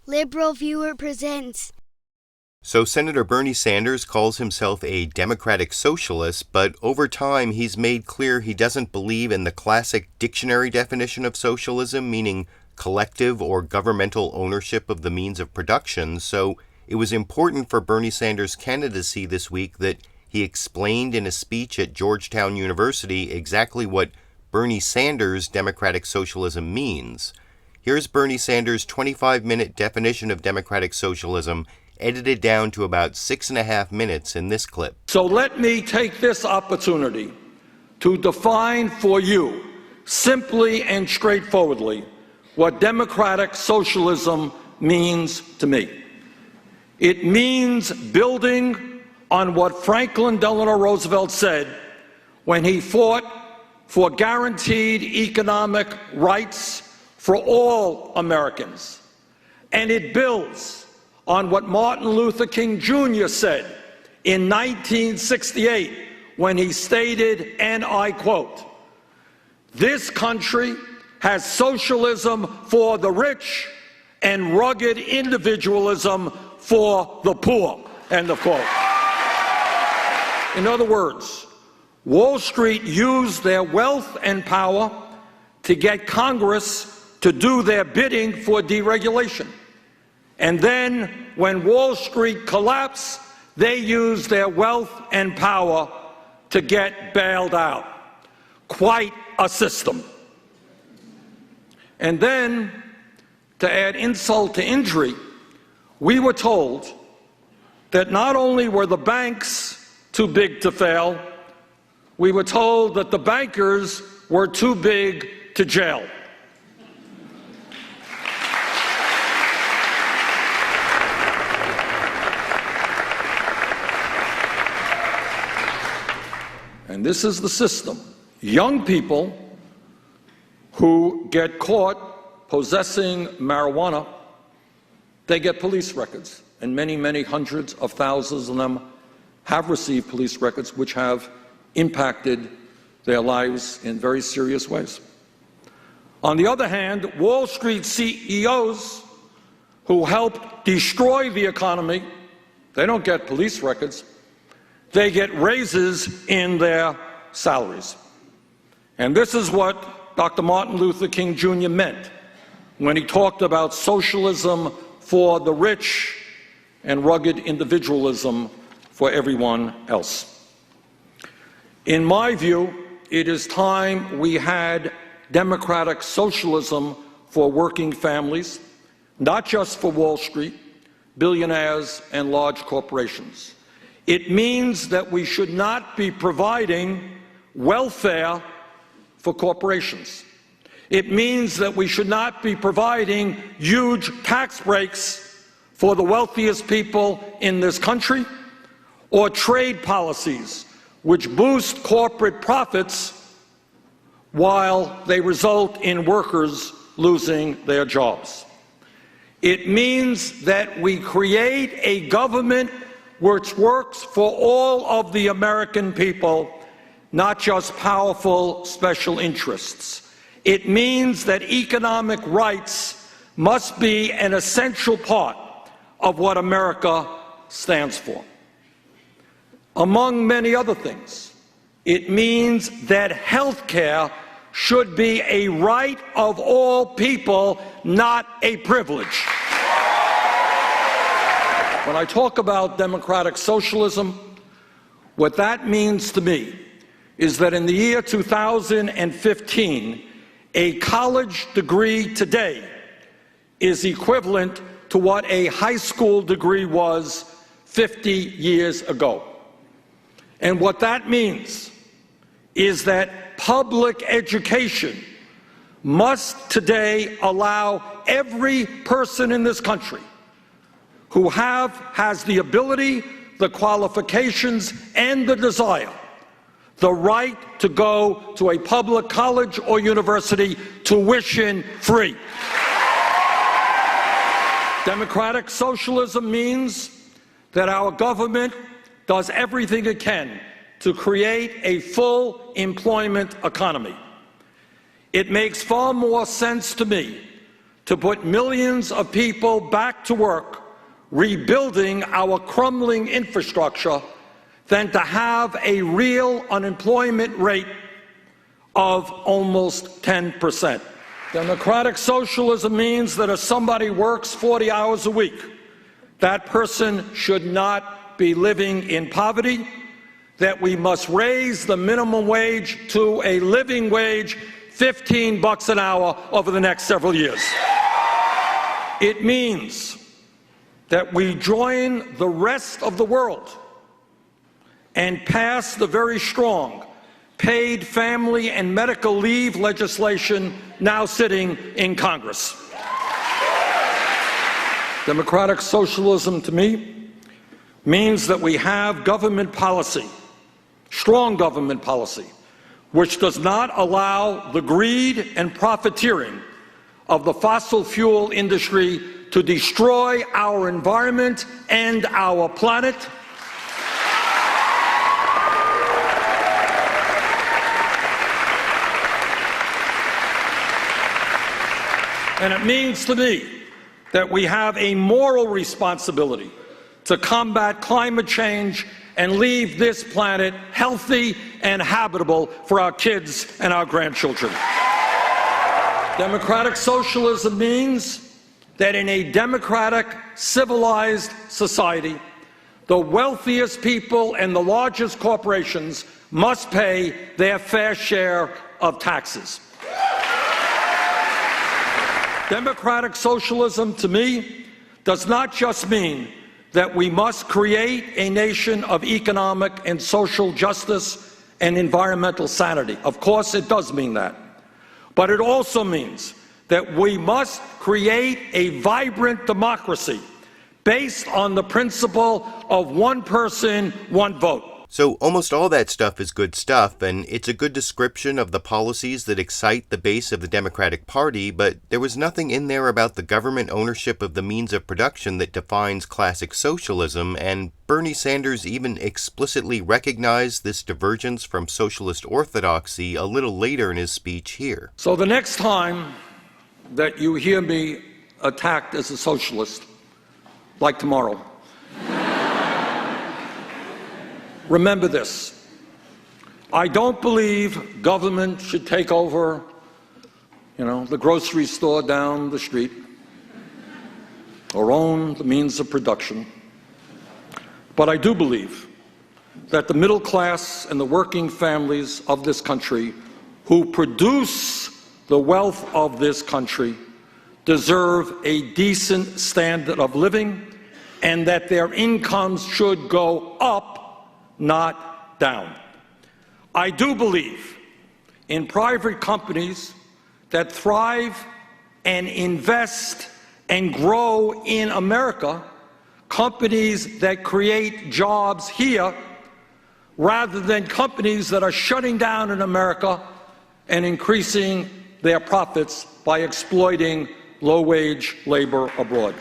LiberalViewer presents. So Senator Bernie Sanders calls himself a democratic socialist, but over time he's made clear he doesn't believe in the classic dictionary definition of socialism, meaning collective or governmental ownership of the means of production. So it was important for Bernie Sanders' candidacy this week that he explained in a speech at Georgetown University exactly what Bernie Sanders' democratic socialism means. Here's Bernie Sanders' 25-minute definition of democratic socialism, edited down to about 6.5 minutes in this clip. So let me take this opportunity to define for you, simply and straightforwardly, what democratic socialism means to me. It means building on what Franklin Delano Roosevelt said when he fought for guaranteed economic rights for all Americans. And it builds on what Martin Luther King Jr. said in 1968 when he stated, and I quote, "This country has socialism for the rich and rugged individualism for the poor," end of quote. In other words, Wall Street used their wealth and power to get Congress to do their bidding for deregulation. And then, when Wall Street collapsed, they used their wealth and power to get bailed out. Quite a system. And then, to add insult to injury, we were told that not only were the banks too big to fail, we were told that the bankers were too big to jail. And this is the system. Young people who get caught possessing marijuana, they get police records. And many, many hundreds of thousands of them have received police records which have impacted their lives in very serious ways. On the other hand, Wall Street CEOs who helped destroy the economy, they don't get police records. They get raises in their salaries. And this is what Dr. Martin Luther King Jr. meant when he talked about socialism for the rich and rugged individualism for everyone else. In my view, it is time we had democratic socialism for working families, not just for Wall Street, billionaires, and large corporations. It means that we should not be providing welfare for corporations. It means that we should not be providing huge tax breaks for the wealthiest people in this country, or trade policies which boost corporate profits while they result in workers losing their jobs. It means that we create a government which works for all of the American people, not just powerful special interests. It means that economic rights must be an essential part of what America stands for. Among many other things, it means that health care should be a right of all people, not a privilege. When I talk about democratic socialism, what that means to me is that in the year 2015, a college degree today is equivalent to what a high school degree was 50 years ago. And what that means is that public education must today allow every person in this country who has the ability, the qualifications, and the desire, the right to go to a public college or university tuition-free. Democratic socialism means that our government does everything it can to create a full employment economy. It makes far more sense to me to put millions of people back to work rebuilding our crumbling infrastructure than to have a real unemployment rate of almost 10%. Democratic socialism means that if somebody works 40 hours a week, that person should not be living in poverty, that we must raise the minimum wage to a living wage, $15 an hour over the next several years. It means that we join the rest of the world and pass the very strong paid family and medical leave legislation now sitting in Congress. Democratic socialism, to me, means that we have government policy, strong government policy, which does not allow the greed and profiteering of the fossil fuel industry to destroy our environment and our planet. And it means to me that we have a moral responsibility to combat climate change and leave this planet healthy and habitable for our kids and our grandchildren. Democratic socialism means that in a democratic, civilized society, the wealthiest people and the largest corporations must pay their fair share of taxes. Democratic socialism, to me, does not just mean that we must create a nation of economic and social justice and environmental sanity. Of course, it does mean that. But it also means that we must create a vibrant democracy based on the principle of one person, one vote. So almost all that stuff is good stuff, and it's a good description of the policies that excite the base of the Democratic Party, but there was nothing in there about the government ownership of the means of production that defines classic socialism, and Bernie Sanders even explicitly recognized this divergence from socialist orthodoxy a little later in his speech here. So the next time that you hear me attacked as a socialist, like tomorrow, remember this. I don't believe government should take over, the grocery store down the street or own the means of production. But I do believe that the middle class and the working families of this country who produce the wealth of this country deserve a decent standard of living and that their incomes should go up, not down. I do believe in private companies that thrive and invest and grow in America, companies that create jobs here, rather than companies that are shutting down in America and increasing their profits by exploiting low-wage labor abroad.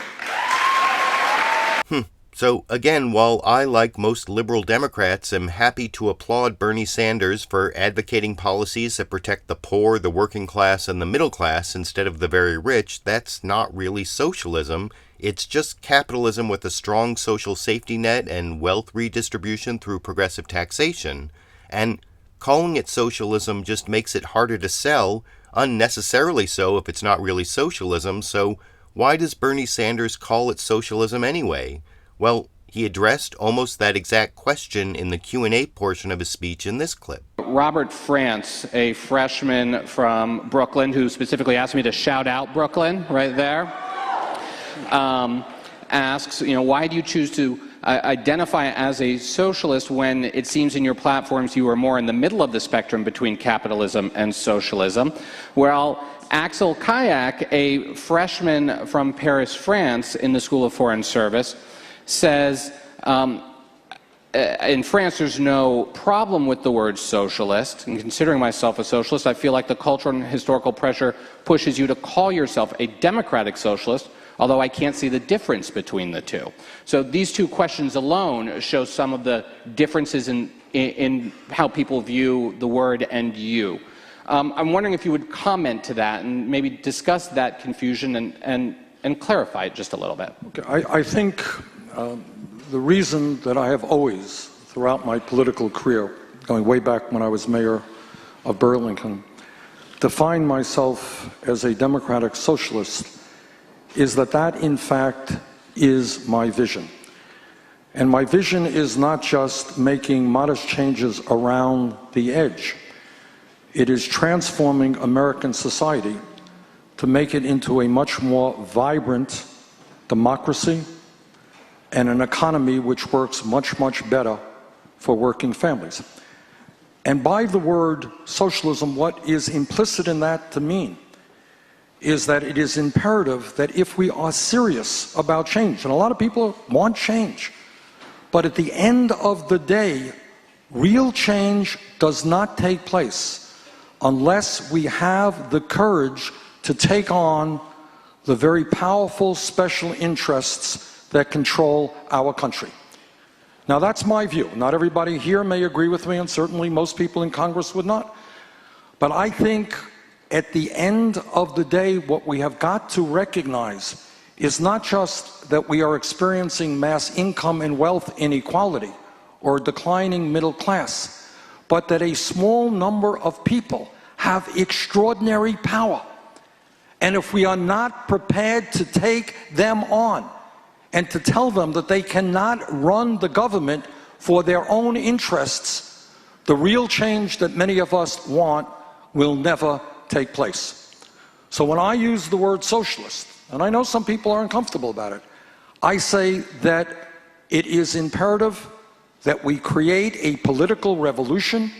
So again, while I, like most liberal Democrats, am happy to applaud Bernie Sanders for advocating policies that protect the poor, the working class, and the middle class instead of the very rich, that's not really socialism. It's just capitalism with a strong social safety net and wealth redistribution through progressive taxation. And calling it socialism just makes it harder to sell, unnecessarily so if it's not really socialism, so why does Bernie Sanders call it socialism anyway? Well, he addressed almost that exact question in the Q&A portion of his speech in this clip. Robert France, a freshman from Brooklyn, who specifically asked me to shout out Brooklyn right there, asks, why do you choose to identify as a socialist when it seems in your platforms you are more in the middle of the spectrum between capitalism and socialism? Well, Axel Kayak, a freshman from Paris, France, in the School of Foreign Service, says in France there's no problem with the word socialist, and considering myself a socialist, I feel like the cultural and historical pressure pushes you to call yourself a democratic socialist, although I can't see the difference between the two. So these two questions alone show some of the differences in how people view the word and you. I'm wondering if you would comment to that and maybe discuss that confusion and clarify it just a little bit. Okay, I think the reason that I have always, throughout my political career, going way back when I was mayor of Burlington, defined myself as a democratic socialist is that in fact is my vision. And my vision is not just making modest changes around the edge. It is transforming American society to make it into a much more vibrant democracy and an economy which works much, much better for working families. And by the word socialism, what is implicit in that to mean is that it is imperative that if we are serious about change, and a lot of people want change, but at the end of the day, real change does not take place unless we have the courage to take on the very powerful special interests that control our country. Now, that's my view. Not everybody here may agree with me, and certainly most people in Congress would not. But I think at the end of the day, what we have got to recognize is not just that we are experiencing mass income and wealth inequality or declining middle class, but that a small number of people have extraordinary power. And if we are not prepared to take them on, and to tell them that they cannot run the government for their own interests, the real change that many of us want will never take place. So when I use the word socialist, and I know some people are uncomfortable about it, I say that it is imperative that we create a political revolution,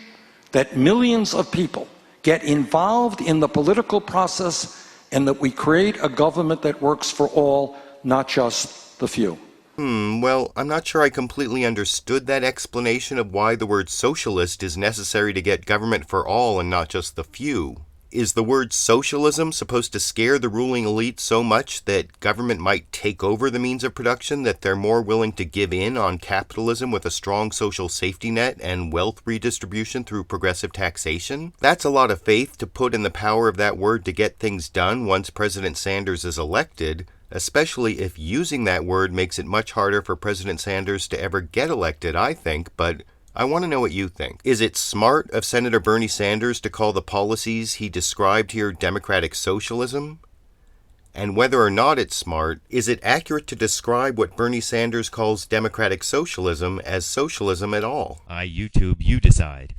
that millions of people get involved in the political process, and that we create a government that works for all, not just the few. Well, I'm not sure I completely understood that explanation of why the word socialist is necessary to get government for all and not just the few. Is the word socialism supposed to scare the ruling elite so much that government might take over the means of production, that they're more willing to give in on capitalism with a strong social safety net and wealth redistribution through progressive taxation? That's a lot of faith to put in the power of that word to get things done once President Sanders is elected, especially if using that word makes it much harder for President Sanders to ever get elected, I think, but I want to know what you think. Is it smart of Senator Bernie Sanders to call the policies he described here democratic socialism? And whether or not it's smart, is it accurate to describe what Bernie Sanders calls democratic socialism as socialism at all? YouTube, you decide.